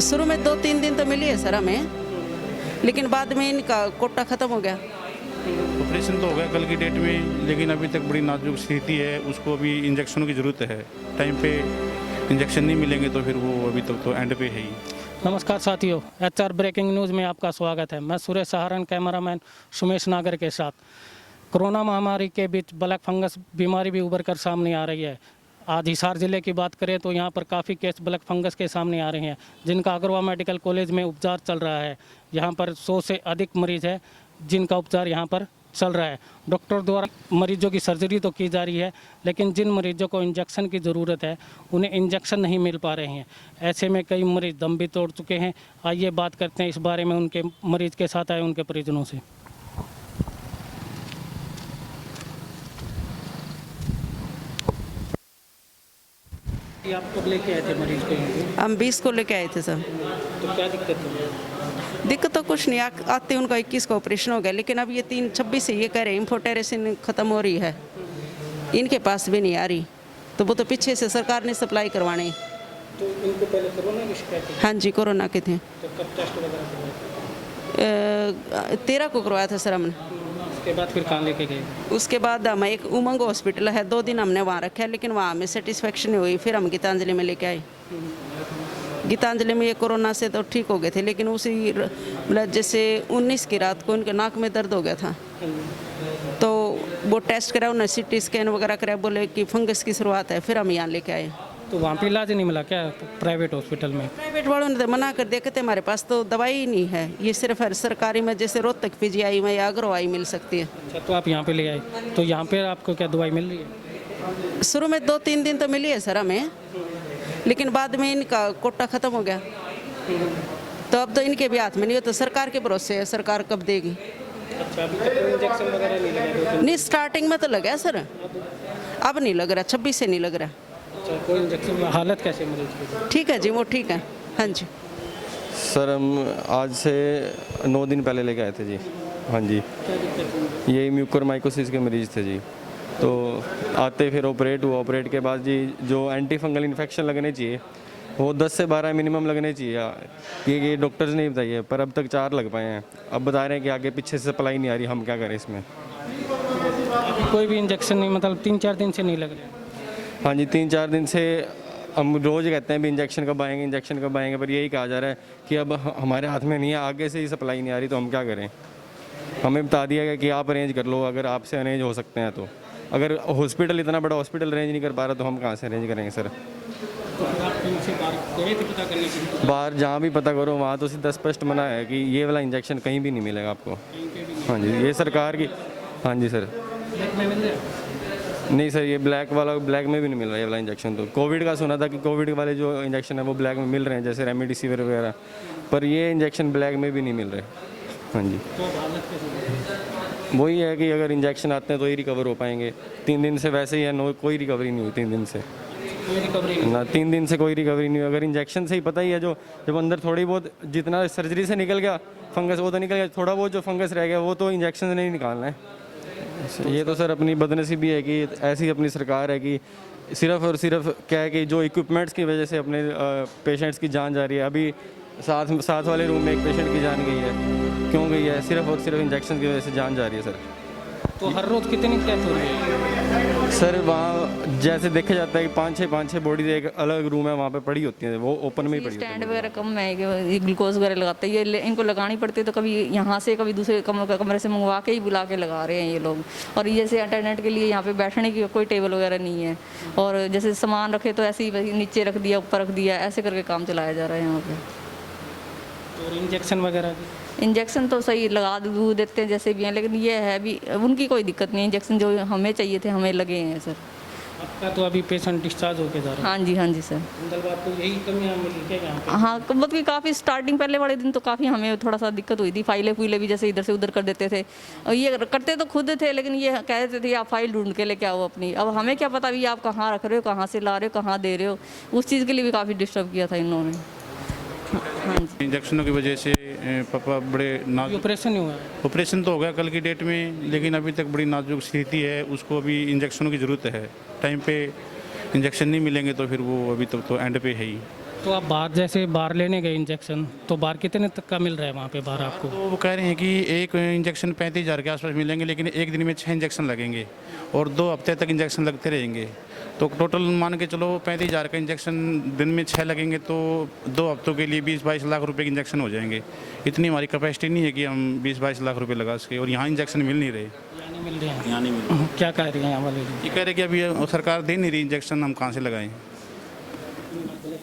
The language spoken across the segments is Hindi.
शुरू में 2-3 दिन तो मिली है सर हमें, लेकिन बाद में इनका कोटा ख़त्म हो गया। ऑपरेशन तो हो गया कल की डेट में, लेकिन अभी तक बड़ी नाजुक स्थिति है, उसको अभी इंजेक्शनों की ज़रूरत है। टाइम पे इंजेक्शन नहीं मिलेंगे तो फिर वो अभी तक तो एंड पे है ही। नमस्कार साथियों, HR ब्रेकिंग न्यूज़ में आपका स्वागत है। मैं सुरेश सहारण, कैमरामैन सुमेश नागर के साथ। कोरोना महामारी के बीच ब्लैक फंगस बीमारी भी उभर कर सामने आ रही है। आज हिसार ज़िले की बात करें तो यहाँ पर काफ़ी केस ब्लैक फंगस के सामने आ रहे हैं, जिनका अग्रवाल मेडिकल कॉलेज में उपचार चल रहा है। यहाँ पर 100 से अधिक मरीज है जिनका उपचार यहाँ पर चल रहा है। डॉक्टर द्वारा मरीजों की सर्जरी तो की जा रही है, लेकिन जिन मरीजों को इंजेक्शन की ज़रूरत है उन्हें इंजेक्शन नहीं मिल पा रहे हैं। ऐसे में कई मरीज दम भी तोड़ चुके हैं। आइए बात करते हैं इस बारे में उनके मरीज के साथ आए उनके परिजनों से। आप कब लेके आए थे मरीज को? हम 20 को लेके आए थे सर। तो क्या दिक्कत है? दिक्कत तो कुछ नहीं, आते उनका 21 का ऑपरेशन हो गया, लेकिन अब ये 3-26 से ये कह रहे हैं इन्फोटेरेसिन ख़त्म हो रही है, इनके पास भी नहीं आ रही, तो वो तो पीछे से सरकार ने सप्लाई करवाने। तो इनको पहले कोरोना की शिकायत थी? हाँ जी, कोरोना के थे। तो कब टेस्ट वगैरह करवाए? 13 को करवाया था सर हमने। उसके बाद फिर कहाँ लेके गए? उसके बाद हम एक उमंग हॉस्पिटल है, 2 दिन हमने वहाँ रखा, लेकिन वहाँ हमें सेटिस्फेक्शन नहीं हुई। फिर हम गीतांजलि में लेके आए। गीतांजलि में ये कोरोना से तो ठीक हो गए थे, लेकिन उसी मतलब जैसे 19 की रात को उनके नाक में दर्द हो गया था, तो वो टेस्ट करा, उन्होंने CT स्कैन वगैरह करा, बोले कि फंगस की शुरुआत है। फिर हम यहाँ लेके आए। तो वहाँ पे इलाज नहीं मिला क्या प्राइवेट हॉस्पिटल में? प्राइवेट वालों ने तो मना कर दिया, कहते हमारे पास तो दवाई ही नहीं है, ये सिर्फ सरकारी में जैसे रोहतक PGI में या अग्रवाई मिल सकती है। अच्छा, तो आप यहाँ पे ले आए, तो यहाँ पे आपको क्या दवाई मिल रही है? शुरू में 2-3 दिन तो मिली है सर हमें, लेकिन बाद में इनका कोटा ख़त्म हो गया, तो अब तो इनके भी हाथ में नहीं हो, तो सरकार के भरोसे है, सरकार कब देगी। अच्छा, अभी तक कोई इंजेक्शन वगैरह नहीं लगा? नहीं, स्टार्टिंग में तो लगा सर, अब नहीं लग रहा, 26 से नहीं लग रहा। अच्छा, कोई इंजेक्शन? हालत कैसे मरीज की? ठीक है जी, वो ठीक है। हाँ जी सर, हम आज से 9 दिन पहले लेके आए थे जी। हाँ जी, क्या दिक्कत है? ये म्यूकोरमाइकोसिस के मरीज़ थे जी। तो आते फिर ऑपरेट हुआ। ऑपरेट के बाद जी जो एंटी फंगल इन्फेक्शन लगने चाहिए वो 10 से 12 मिनिमम लगने चाहिए। ये डॉक्टर्स ने बताई है, पर अब तक 4 लग पाए हैं। अब बता रहे हैं कि आगे पीछे से सप्लाई नहीं आ रही, हम क्या करें इसमें। कोई भी इंजेक्शन नहीं, मतलब 3-4 दिन से नहीं लग रहा? हाँ जी, 3-4 दिन से हम रोज़ कहते हैं भी इंजेक्शन कब आएंगे, इंजेक्शन कब आएंगे, पर यही कहा जा रहा है कि अब हमारे हाथ में नहीं है, आगे से ही सप्लाई नहीं आ रही, तो हम क्या करें। हमें बता दिया गया कि आप अरेंज कर लो, अगर आपसे अरेंज हो सकते हैं तो। अगर हॉस्पिटल, इतना बड़ा हॉस्पिटल अरेंज नहीं कर पा रहा तो हम कहाँ से अरेंज करेंगे सर। तो फिर आप इनसे बाहर गए थे पता करने के लिए? बाहर जहाँ भी पता करो वहाँ तो सीधा स्पष्ट मना है कि ये वाला इंजेक्शन कहीं भी नहीं मिलेगा आपको। हाँ जी, ये सरकार की। हाँ जी सर। ब्लैक में मिल रहा है? नहीं सर, ये ब्लैक में भी नहीं मिल रहा है ये वाला इंजेक्शन। तो कोविड का सुना था कि कोविड वाले जो इंजेक्शन है वो ब्लैक में मिल रहे हैं, जैसे रेमडेसिविर वगैरह, पर ये इंजेक्शन ब्लैक में भी नहीं मिल रहे। हाँ जी, तो हालत कैसे? वही है कि अगर इंजेक्शन आते हैं तो ही रिकवर हो पाएंगे। 3 दिन से वैसे ही है, कोई रिकवरी नहीं हुई 3 दिन से। कोई रिकवरी नहीं? ना, 3 दिन से कोई रिकवरी नहीं हुई। अगर इंजेक्शन से ही पता ही है, जो जब अंदर थोड़ी बहुत जितना सर्जरी से निकल गया फंगस वो तो निकल गया, थोड़ा बहुत जो फंगस रह गया वो तो इंजेक्शन से नहीं निकालना है। ये तो सर अपनी बदनसीबी है कि ऐसी अपनी सरकार है कि सिर्फ और सिर्फ क्या है कि जो इक्विपमेंट्स की वजह से अपने पेशेंट्स की जान जा रही है। अभी साथ वाले रूम में एक पेशेंट की जान गई है। क्यों गई है? सिर्फ और सिर्फ इंजेक्शन की वजह से जान जा रही है सर। तो हर रोज़ कितनी डेथ हो रही है? सर वहाँ जैसे देखा जाता है कि 5-6 बॉडीज एक अलग रूम है वहाँ पे पड़ी होती हैं, वो ओपन में ही पड़ी होती स्टैंड वगैरह कम है कि ग्लूकोज वगैरह लगाते हैं, ये इनको लगानी पड़ती है, तो कभी यहाँ से कभी दूसरे कमरे से मंगवा के ही बुला के लगा रहे हैं ये लोग। और जैसे इंटरनेट के लिए यहाँ पे बैठने की कोई टेबल वगैरह नहीं है, और जैसे सामान रखे तो ऐसे ही नीचे रख दिया, ऊपर रख दिया, ऐसे करके काम चलाया जा रहा है यहाँ पे। और इंजेक्शन वगैरह? इंजेक्शन तो सही लगा देते हैं जैसे भी हैं, लेकिन ये है भी उनकी कोई दिक्कत नहीं है। इंजेक्शन जो हमें चाहिए थे हमें लगे हैं सर। आपका तो अभी पेशेंट डिस्चार्ज होके जा रहा है? हाँ जी सर। मतलब आपको यही कमियाँ मिली क्या यहाँ पे? हाँ, मतलब कि काफ़ी स्टार्टिंग पहले वाले दिन तो काफ़ी हमें थोड़ा सा दिक्कत हुई थी। फाइलें भी जैसे इधर से उधर कर देते थे, और ये करते तो खुद थे, लेकिन ये कह देते थे आप फाइल ढूंढ के लेके आओ अपनी। अब हमें क्या पता भी आप कहाँ रख रहे हो, कहाँ से ला रहे हो, कहाँ दे रहे हो। उस चीज़ के लिए भी काफ़ी डिस्टर्ब किया था इन्होंने। हाँ जी, इंजेक्शनों की वजह से पापा बड़े नाजुक। ऑपरेशन नहीं हुआ है? ऑपरेशन तो हो गया कल की डेट में, लेकिन अभी तक बड़ी नाजुक स्थिति है, उसको अभी इंजेक्शनों की ज़रूरत है। टाइम पे इंजेक्शन नहीं मिलेंगे तो फिर वो अभी तक तो एंड पे है ही। तो आप बाहर जैसे बाहर लेने गए इंजेक्शन, तो बाहर कितने तक का मिल रहा है वहाँ पे बाहर आपको? तो वो कह रहे हैं कि एक इंजेक्शन 35,000 के आसपास मिलेंगे, लेकिन एक दिन में 6 इंजेक्शन लगेंगे और 2 हफ्ते तक इंजेक्शन लगते रहेंगे। तो टोटल मान के चलो 35,000 का इंजेक्शन दिन में 6 लगेंगे, तो 2 हफ्तों के लिए 20-22 लाख रुपए के इंजेक्शन हो जाएंगे। इतनी हमारी कैपेसिटी नहीं है कि हम 20-22 लाख रुपए लगा सके, और यहाँ इंजेक्शन मिल नहीं रहे। यहाँ नहीं मिल रहे हैं? यहाँ नहीं मिल रहे। क्या कह रही हैं यहाँ वाले? ये कह रहे कि अभी सरकार दे नहीं रही इंजेक्शन, हम कहाँ से लगाएं।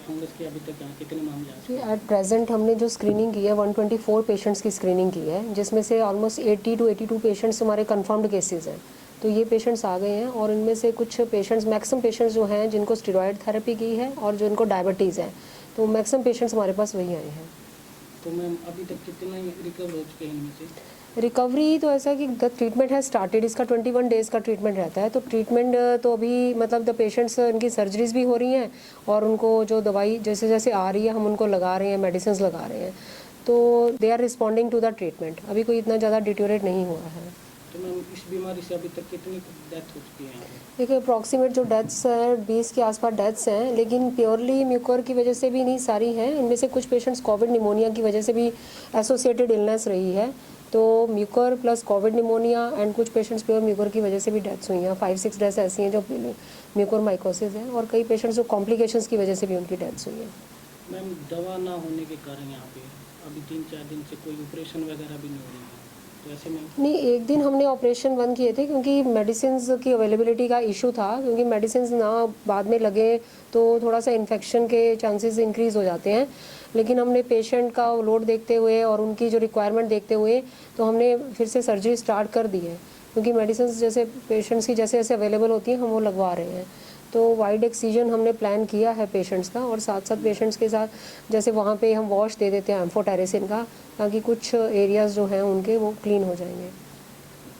फंगस के अभी तक यहाँ कितने मामले आए? एट प्रेजेंट हमने जो स्क्रीनिंग की है 124 पेशेंट्स की स्क्रीनिंग की है, जिसमें से ऑलमोस्ट 80 to 82 पेशेंट्स हमारे कंफर्म्ड केसेस हैं। तो ये पेशेंट्स आ गए हैं, और इनमें से कुछ पेशेंट्स, मैक्सिमम पेशेंट्स जो हैं जिनको स्टेरॉयड थेरेपी की है और जो इनको डायबिटीज़ है, तो मैक्सिमम पेशेंट्स हमारे पास वही आए हैं। तो मैम अभी तक कितना रिकवर हो चुके हैं इनमें से? रिकवरी तो ऐसा कि द ट्रीटमेंट है स्टार्टेड, इसका 21 डेज़ का ट्रीटमेंट रहता है। तो ट्रीटमेंट तो अभी मतलब द पेशेंट्स, इनकी सर्जरीज भी हो रही हैं, और उनको जो दवाई जैसे जैसे आ रही है हम उनको लगा रहे हैं, मेडिसिन लगा रहे हैं। तो they are responding to the treatment. अभी कोई इतना ज़्यादा डिटोरेट नहीं हुआ है। तो मैम इस बीमारी से अभी तक कितनी डेथ हो चुकी है? देखिए अप्रॉक्सीमेट जो डेथ्स हैं 20 के आसपास डेथ्स हैं, लेकिन प्योरली म्यूकर की वजह से भी नहीं सारी हैं। इनमें से कुछ पेशेंट्स कोविड निमोनिया की वजह से भी एसोसिएटेड इलनेस रही है। तो Mucor plus Covid pneumonia, and कुछ पेशेंट्स प्योर म्यूकर की वजह से भी डेथ्स हुई हैं। 5-6 डेथ्स ऐसी हैं जो म्यूकर माइकोसिस है, और कई पेशेंट्स जो कॉम्प्लिकेशंस की वजह से भी उनकी डेथ्स हुई है। मैम दवा ना होने के कारण यहाँ पे अभी 3-4 दिन से कोई ऑपरेशन वगैरह भी नहीं हो रही है, तो ऐसे में? नहीं, एक दिन हमने ऑपरेशन बंद किए थे क्योंकि मेडिसिन की अवेलेबिलिटी का इशू था, क्योंकि मेडिसिन ना बाद में लगे तो थोड़ा सा इन्फेक्शन के चांसेस इंक्रीज़ हो जाते हैं। लेकिन हमने पेशेंट का लोड देखते हुए और उनकी जो रिक्वायरमेंट देखते हुए तो हमने फिर से सर्जरी स्टार्ट कर दी है, क्योंकि मेडिसिन जैसे पेशेंट्स की जैसे जैसे अवेलेबल होती हैं हम वो लगवा रहे हैं। तो वाइड एक्सीजन हमने प्लान किया है पेशेंट्स का, और साथ साथ पेशेंट्स के साथ जैसे वहाँ पे हम वॉश दे देते हैं एम्फोटेरेसिन का, ताकि कुछ एरियाज़ जो हैं उनके वो क्लीन हो जाएंगे।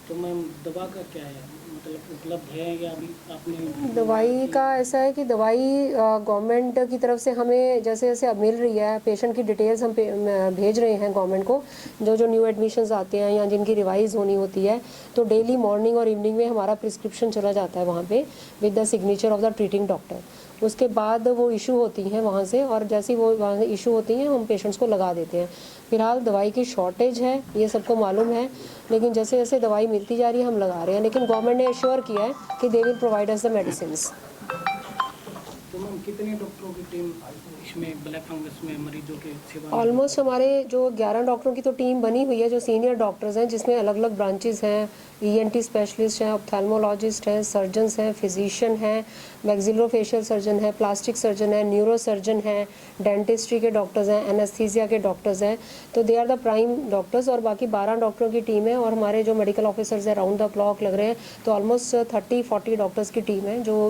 तो मैम दवा का क्या है, मतलब उपलब्ध है या अभी आपने? दवाई का ऐसा है कि दवाई गवर्नमेंट की तरफ से हमें जैसे जैसे अब मिल रही है, पेशेंट की डिटेल्स हम भेज रहे हैं गवर्नमेंट को। जो न्यू एडमिशन्स आते हैं या जिनकी रिवाइज होनी होती है, तो डेली मॉर्निंग और इवनिंग में हमारा प्रिस्क्रिप्शन चला जाता है वहाँ पे with the signature of the treating doctor. उसके बाद वो इशू होती हैं वहाँ से, और जैसे ही वो वहाँ से इशू होती हैं हम पेशेंट्स को लगा देते हैं। फिलहाल दवाई की शॉर्टेज है, ये सबको मालूम है, लेकिन जैसे जैसे दवाई मिलती जा रही है हम लगा रहे हैं। लेकिन गवर्नमेंट ने एश्योर किया है कि they will provide us the medicines. तो मैम कितने डॉक्टरों की टीम इसमें ब्लैक फंगस में मरीजों के सेवा? ऑलमोस्ट हमारे जो 11 डॉक्टरों की तो टीम बनी हुई है, जो सीनियर डॉक्टर्स हैं, जिसमें अलग अलग ब्रांचेस हैं। ENT स्पेशलिस्ट हैं, ऑप्थेल्मोलॉजिस्ट हैं, सर्जन्स हैं, फिजिशियन हैं, मैक्सिलोफेशियल सर्जन है, प्लास्टिक सर्जन है, न्यूरो सर्जन है, डेंटिस्ट्री के डॉक्टर्स हैं, एनेस्थीसिया के डॉक्टर्स हैं। तो they are the prime doctors, और बाकी 12 डॉक्टरों की टीम है, और हमारे जो मेडिकल ऑफिसर्स हैं राउंड द क्लॉक लग रहे हैं। तो ऑलमोस्ट 30-40 डॉक्टर्स की टीम है जो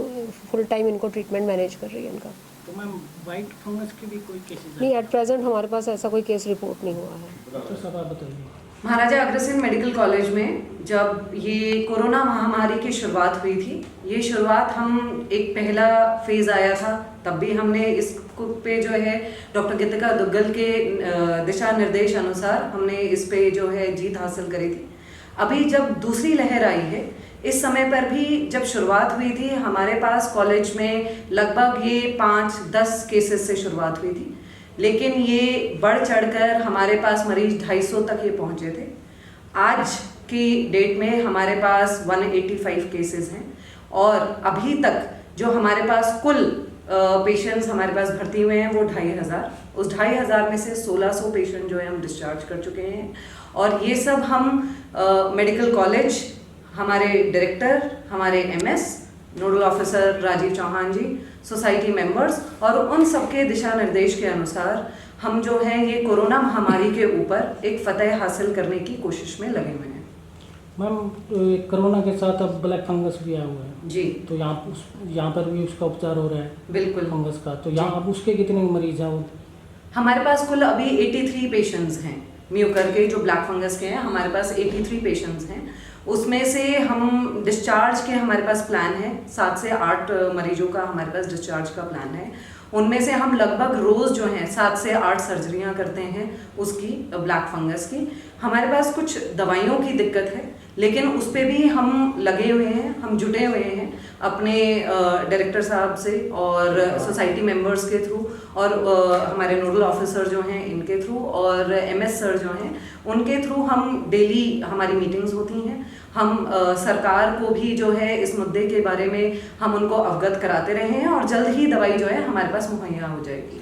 फुल टाइम इनको ट्रीटमेंट मैनेज कर रही है इनका। तो मैम वाइट फंगस की भी कोई केसेस? नहीं, एट प्रेजेंट हमारे पास ऐसा कोई केस रिपोर्ट नहीं हुआ है। तो सब आप बताइए। महाराजा अग्रसेन मेडिकल कॉलेज में जब ये कोरोना महामारी की शुरुआत हुई थी, ये शुरुआत हम एक पहला फेज़ आया था, तब भी हमने इस पे जो है डॉक्टर गीतिका दुग्गल के दिशा निर्देश अनुसार हमने इस पे जो है जीत हासिल करी थी। अभी जब दूसरी लहर आई है, इस समय पर भी जब शुरुआत हुई थी हमारे पास कॉलेज में लगभग ये 5-10 केसेस से शुरुआत हुई थी, लेकिन ये बढ़ चढ़कर हमारे पास मरीज 250 तक ये पहुंचे थे। आज की डेट में हमारे पास 185 केसेस हैं, और अभी तक जो हमारे पास कुल पेशेंट्स हमारे पास भर्ती हुए हैं वो 2500। उस 2500 में से 1600 पेशेंट जो है हम डिस्चार्ज कर चुके हैं। और ये सब हम मेडिकल कॉलेज, हमारे डायरेक्टर, हमारे MS nodal officer Rajiv Chauhan ji, society members, और उन सबके दिशा निर्देश के अनुसार हम जो है ये कोरोना महामारी के ऊपर एक फतह हासिल करने की कोशिश में लगे हुए हैं। मैम कोरोना के साथ अब ब्लैक फंगस भी आया हुआ है जी, तो यहाँ पर भी उसका उपचार हो रहा है बिल्कुल फंगस का। तो यहाँ अब उसके कितने मरीज हैं? हमारे पास कुल अभी 83 पेशेंट्स हैं म्यूकर के, जो ब्लैक फंगस के हैं। हमारे पास 83 पेशेंट्स हैं, उसमें से हम डिस्चार्ज के हमारे पास प्लान है 7 से 8 मरीजों का हमारे पास डिस्चार्ज का प्लान है। उनमें से हम लगभग रोज़ जो है 7 से 8 सर्जरियां करते हैं उसकी ब्लैक फंगस की। हमारे पास कुछ दवाइयों की दिक्कत है, लेकिन उस पर भी हम लगे हुए हैं, हम जुटे हुए हैं। अपने डायरेक्टर साहब से और सोसाइटी मेंबर्स के थ्रू और हमारे नोडल ऑफिसर जो हैं इनके थ्रू और एमएस सर जो हैं उनके थ्रू हम डेली हमारी मीटिंग्स होती हैं। हम सरकार को भी जो है इस मुद्दे के बारे में हम उनको अवगत कराते रहे हैं और जल्द ही दवाई जो है हमारे पास मुहैया हो जाएगी।